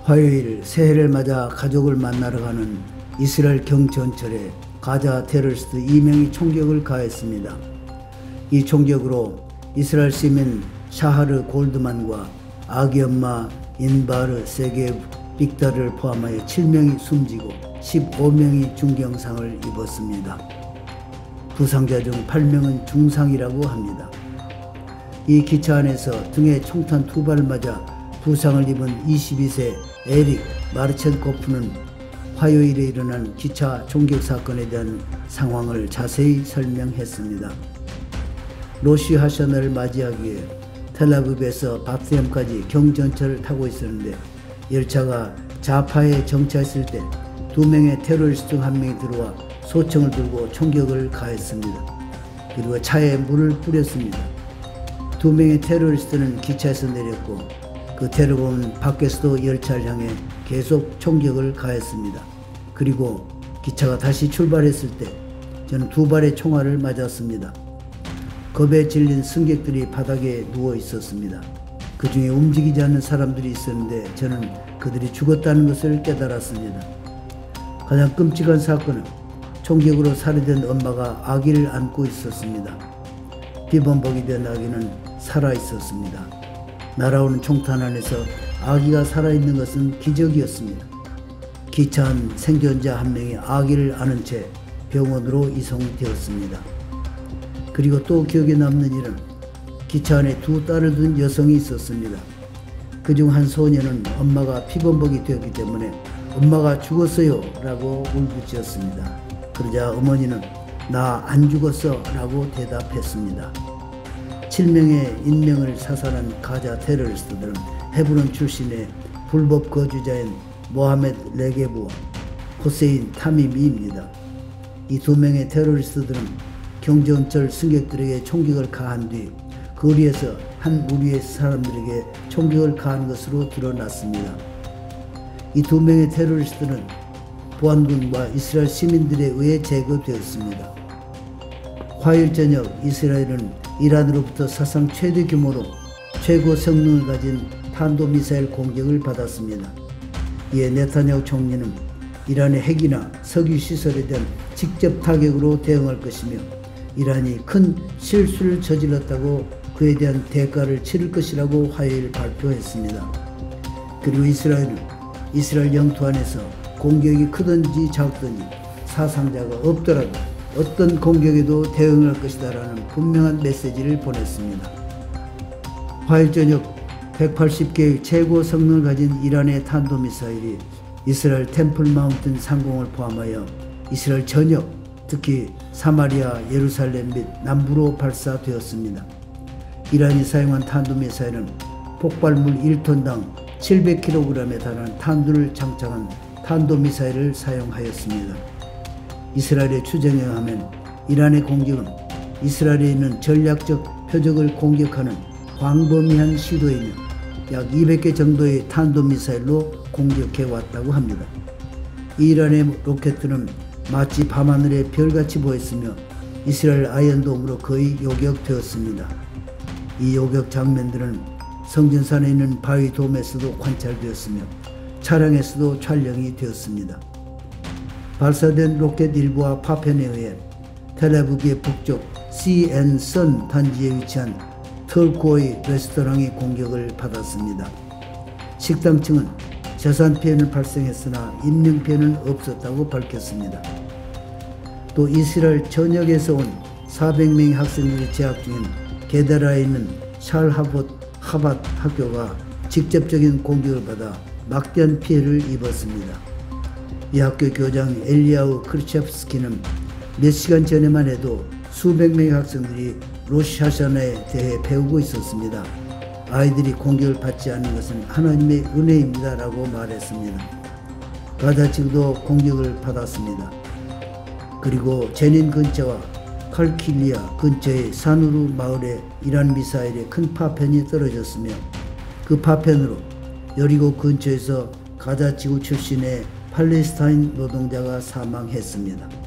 화요일 새해를 맞아 가족을 만나러 가는 이스라엘 경전철에 가자 테러리스트 2명이 총격을 가했습니다. 이 총격으로 이스라엘 시민 샤하르 골드만과 아기 엄마 인바르 세게 빅다를 포함하여 7명이 숨지고 15명이 중경상을 입었습니다. 부상자 중 8명은 중상이라고 합니다. 이 기차 안에서 등에 총탄 2발을 맞아 부상을 입은 22세 에릭 마르첸코프는 화요일에 일어난 기차 총격 사건에 대한 상황을 자세히 설명했습니다. 로시 하샤나를 맞이하기 위해 텔아비브에서 바트렘까지 경전철을 타고 있었는데 열차가 자파에 정차했을 때 2명의 테러리스트 중 1명이 들어와 소총을 들고 총격을 가했습니다. 그리고 차에 물을 뿌렸습니다. 2명의 테러리스트는 기차에서 내렸고 그 테러범은 밖에서도 열차를 향해 계속 총격을 가했습니다. 그리고 기차가 다시 출발했을 때 저는 2발의 총알을 맞았습니다. 겁에 질린 승객들이 바닥에 누워 있었습니다. 그 중에 움직이지 않는 사람들이 있었는데 저는 그들이 죽었다는 것을 깨달았습니다. 가장 끔찍한 사건은 총격으로 살해된 엄마가 아기를 안고 있었습니다. 비범벅이 된 아기는 살아 있었습니다. 날아오는 총탄 안에서 아기가 살아있는 것은 기적이었습니다. 기차 안 생존자 1명이 아기를 안은 채 병원으로 이송되었습니다. 그리고 또 기억에 남는 일은 기차 안에 2 딸을 둔 여성이 있었습니다. 그중 한 소녀는 엄마가 피범벅이 되었기 때문에 엄마가 죽었어요 라고 울부짖었습니다. 그러자 어머니는 나 안 죽었어 라고 대답했습니다. 7명의 인명을 사살한 가자 테러리스트들은 헤브론 출신의 불법 거주자인 모하메드 레게브와 호세인 타미미입니다. 이 2명의 테러리스트들은 경전철 승객들에게 총격을 가한 뒤 거리에서 한 무리의 사람들에게 총격을 가한 것으로 드러났습니다. 이 2명의 테러리스트는 보안군과 이스라엘 시민들에 의해 제거되었습니다. 화요일 저녁 이스라엘은 이란으로부터 사상 최대 규모로 최고 성능을 가진 탄도미사일 공격을 받았습니다. 이에 네타냐후 총리는 이란의 핵이나 석유 시설에 대한 직접 타격으로 대응할 것이며 이란이 큰 실수를 저질렀다고 그에 대한 대가를 치를 것이라고 화요일 발표했습니다. 그리고 이스라엘은 이스라엘 영토 안에서 공격이 크든지 작든지 사상자가 없더라도 어떤 공격에도 대응할 것이다 라는 분명한 메시지를 보냈습니다. 화요일 저녁 180개의 최고 성능을 가진 이란의 탄도미사일이 이스라엘 템플 마운틴 상공을 포함하여 이스라엘 전역, 특히 사마리아, 예루살렘 및 남부로 발사되었습니다. 이란이 사용한 탄도미사일은 폭발물 1톤당 700kg에 달하는 탄두를 장착한 탄도미사일을 사용하였습니다. 이스라엘의 추정에 의하면 이란의 공격은 이스라엘에 있는 전략적 표적을 공격하는 광범위한 시도이며 약 200개 정도의 탄도미사일로 공격해왔다고 합니다. 이란의 로켓들은 마치 밤하늘의 별같이 보였으며 이스라엘 아이언돔으로 거의 요격되었습니다. 이 요격 장면들은 성전산에 있는 바위 돔에서도 관찰되었으며 차량에서도 촬영이 되었습니다. 발사된 로켓 일부와 파편에 의해 텔아비브의 북쪽 CN-선 단지에 위치한 털코이 레스토랑이 공격을 받았습니다. 식당 측은 재산 피해는 발생했으나 인명 피해는 없었다고 밝혔습니다. 또 이스라엘 전역에서 온 400명의 학생들이 재학 중인 게데라에 있는 샬하봇 하밧 학교가 직접적인 공격을 받아 막대한 피해를 입었습니다. 이 학교 교장 엘리야우 크리체프스키는 몇 시간 전에만 해도 수백 명의 학생들이 로시 하샤나에 대해 배우고 있었습니다. 아이들이 공격을 받지 않는 것은 하나님의 은혜입니다 라고 말했습니다. 가자 지구도 공격을 받았습니다. 그리고 제닌 근처와 칼킬리아 근처의 사누르 마을에 이란 미사일의 큰 파편이 떨어졌으며 그 파편으로 여리고 근처에서 가자 지구 출신의 팔레스타인 노동자가 사망했습니다.